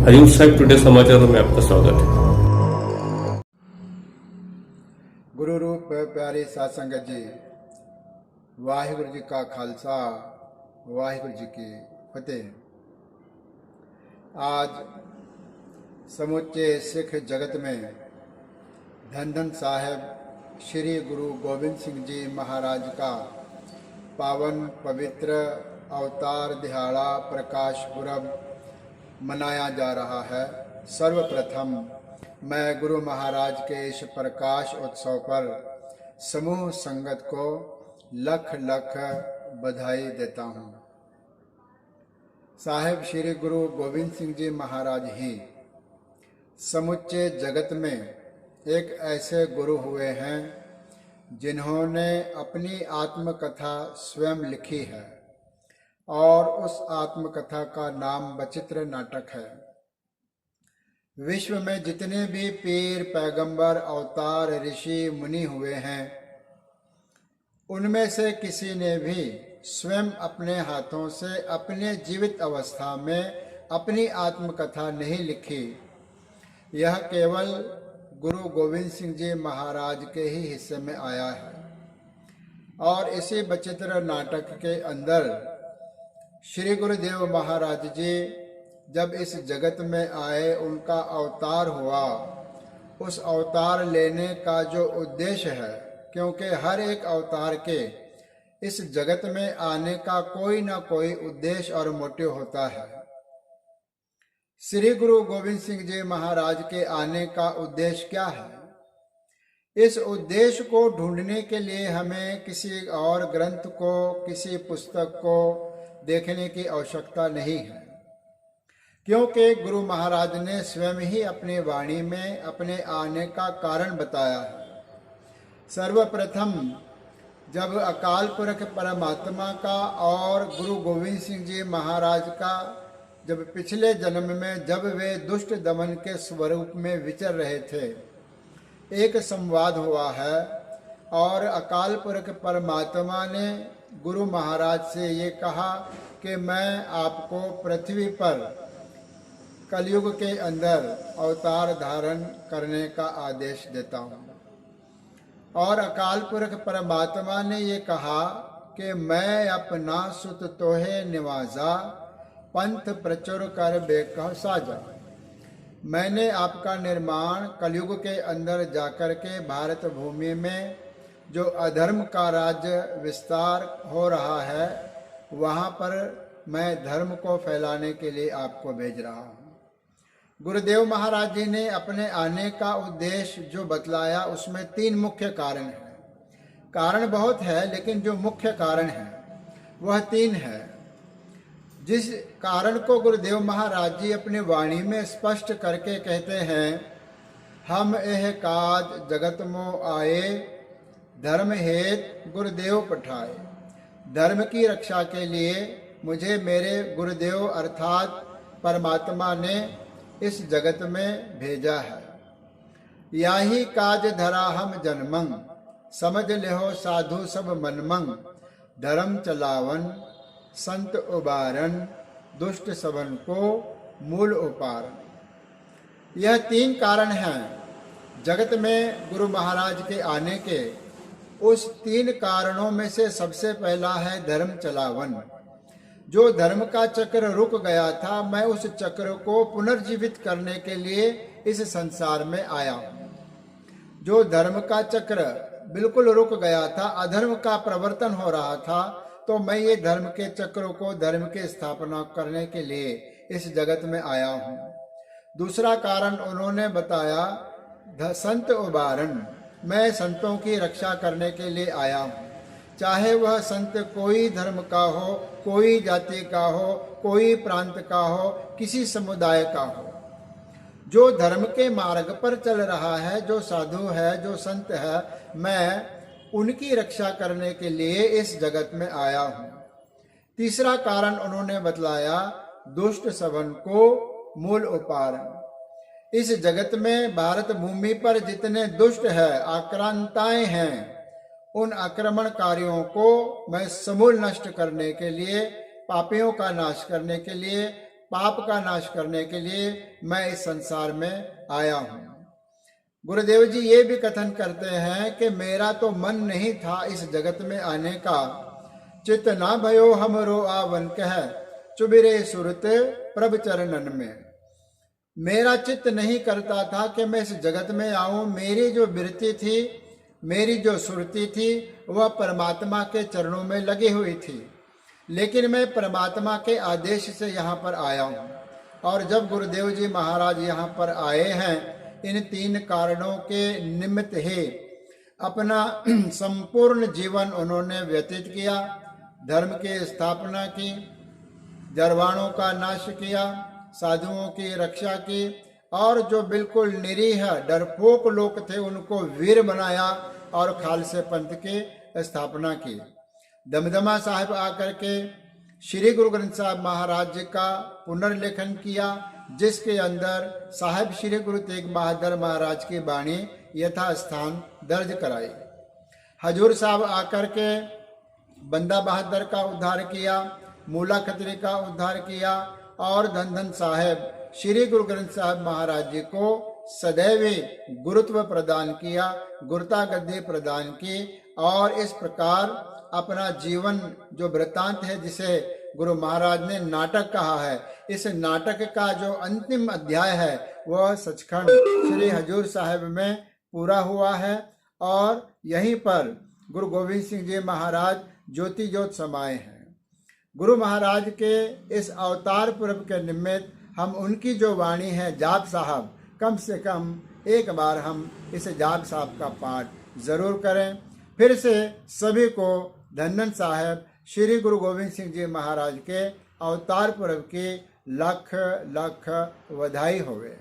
Hariom Sahib today समाचारों में आपका स्वागत है। गुरु रूप प्यारे साध संगत जी, वाहिगुरु जी का खालसा, वाहिगुरु जी की फतेह। आज समूचे सिख जगत में धन धन साहिब श्री गुरु गोविंद सिंह जी महाराज का पावन पवित्र अवतार दिहाड़ा प्रकाश पुरब मनाया जा रहा है। सर्वप्रथम मैं गुरु महाराज के इस प्रकाश उत्सव पर समूह संगत को लख लख बधाई देता हूँ। साहिब श्री गुरु गोविंद सिंह जी महाराज ही समुच्चे जगत में एक ऐसे गुरु हुए हैं जिन्होंने अपनी आत्मकथा स्वयं लिखी है और उस आत्मकथा का नाम बचित्र नाटक है। विश्व में जितने भी पीर पैगंबर अवतार ऋषि मुनि हुए हैं, उनमें से किसी ने भी स्वयं अपने हाथों से अपने जीवित अवस्था में अपनी आत्मकथा नहीं लिखी। यह केवल गुरु गोविंद सिंह जी महाराज के ही हिस्से में आया है। और इसी बचित्र नाटक के अंदर श्री गुरुदेव महाराज जी जब इस जगत में आए, उनका अवतार हुआ। उस अवतार लेने का जो उद्देश्य है, क्योंकि हर एक अवतार के इस जगत में आने का कोई ना कोई उद्देश्य और मोटिव होता है। श्री गुरु गोविंद सिंह जी महाराज के आने का उद्देश्य क्या है? इस उद्देश्य को ढूंढने के लिए हमें किसी और ग्रंथ को, किसी पुस्तक को देखने की आवश्यकता नहीं है, क्योंकि गुरु महाराज ने स्वयं ही अपनी वाणी में अपने आने का कारण बताया है। सर्वप्रथम जब अकाल पुरख परमात्मा का और गुरु गोविंद सिंह जी महाराज का जब पिछले जन्म में जब वे दुष्ट दमन के स्वरूप में विचर रहे थे, एक संवाद हुआ है और अकाल पुरख परमात्मा ने गुरु महाराज से ये कहा कि मैं आपको पृथ्वी पर कलयुग के अंदर अवतार धारण करने का आदेश देता हूँ। और अकाल पुरख परमात्मा ने ये कहा कि मैं अपना सुत तोहे निवाजा, पंथ प्रचुर कर बेकह साजा। मैंने आपका निर्माण कलयुग के अंदर जाकर के भारत भूमि में जो अधर्म का राज्य विस्तार हो रहा है, वहाँ पर मैं धर्म को फैलाने के लिए आपको भेज रहा हूँ। गुरुदेव महाराज जी ने अपने आने का उद्देश्य जो बतलाया, उसमें 3 मुख्य कारण हैं। कारण बहुत है, लेकिन जो मुख्य कारण है वह 3 है। जिस कारण को गुरुदेव महाराज जी अपनी वाणी में स्पष्ट करके कहते हैं, हम एह काज जगत मो आए, धर्म हेत गुरुदेव पठाए। धर्म की रक्षा के लिए मुझे मेरे गुरुदेव अर्थात परमात्मा ने इस जगत में भेजा है। याही काज धरा हम जन्मंग, समझ लेहो साधु सब मनमंग। धर्म चलावन संत उबारन, दुष्ट सबन को मूल उपारन। यह 3 कारण हैं जगत में गुरु महाराज के आने के। उस 3 कारणों में से सबसे पहला है धर्म चलावन। जो धर्म का चक्र रुक गया था, मैं उस चक्र को पुनर्जीवित करने के लिए इस संसार में आया हूँ। जो धर्म का चक्र बिल्कुल रुक गया था, अधर्म का प्रवर्तन हो रहा था, तो मैं ये धर्म के चक्र को, धर्म की स्थापना करने के लिए इस जगत में आया हूँ। दूसरा कारण उन्होंने बताया संत उबारन। मैं संतों की रक्षा करने के लिए आया हूँ। चाहे वह संत कोई धर्म का हो, कोई जाति का हो, कोई प्रांत का हो, किसी समुदाय का हो, जो धर्म के मार्ग पर चल रहा है, जो साधु है, जो संत है, मैं उनकी रक्षा करने के लिए इस जगत में आया हूँ। तीसरा कारण उन्होंने बतलाया दुष्ट सबन को मूल उपारन। इस जगत में भारत भूमि पर जितने दुष्ट है, आक्रांताएं हैं, उन आक्रमणकारियों को मैं समूल नष्ट करने के लिए, पापियों का नाश करने के लिए, पाप का नाश करने के लिए मैं इस संसार में आया हूँ। गुरुदेव जी ये भी कथन करते हैं कि मेरा तो मन नहीं था इस जगत में आने का, चित ना भयो हमरो आवन कह, चुबिरे सुरत प्रभ चरणन में। मेरा चित्त नहीं करता था कि मैं इस जगत में आऊं। मेरी जो वृत्ति थी, मेरी जो सुरती थी, वह परमात्मा के चरणों में लगी हुई थी। लेकिन मैं परमात्मा के आदेश से यहाँ पर आया हूँ। और जब गुरुदेव जी महाराज यहाँ पर आए हैं, इन 3 कारणों के निमित्त ही अपना संपूर्ण जीवन उन्होंने व्यतीत किया। धर्म की स्थापना की, जरवाणों का नाश किया, साधुओं की रक्षा की, और जो बिल्कुल निरीह डरपोक लोग थे उनको वीर बनाया और खालसे पंथ की स्थापना की। दमदमा साहिब आकर के श्री गुरु ग्रंथ साहब महाराज जी का पुनर्लेखन किया, जिसके अंदर साहिब श्री गुरु तेग बहादुर महाराज की वाणी यथा स्थान दर्ज कराई। हजूर साहब आकर के बंदा बहादुर का उद्धार किया, मूला खत्री का उद्धार किया, और धन धन साहेब श्री गुरु ग्रंथ साहब महाराज जी को सदैव गुरुत्व प्रदान किया, गुरुता गद्दी प्रदान की। और इस प्रकार अपना जीवन जो वृत्तांत है, जिसे गुरु महाराज ने नाटक कहा है, इस नाटक का जो अंतिम अध्याय है वह सचखंड श्री हजूर साहिब में पूरा हुआ है। और यहीं पर गुरु गोविंद सिंह जी महाराज ज्योति ज्योत समाये हैं। गुरु महाराज के इस अवतार पूर्व के निमित्त हम उनकी जो वाणी है जाप साहब, कम से कम एक बार हम इस जाप साहब का पाठ जरूर करें। फिर से सभी को धन्यन साहब श्री गुरु गोविंद सिंह जी महाराज के अवतार पूर्व की लख लख बधाई होवे।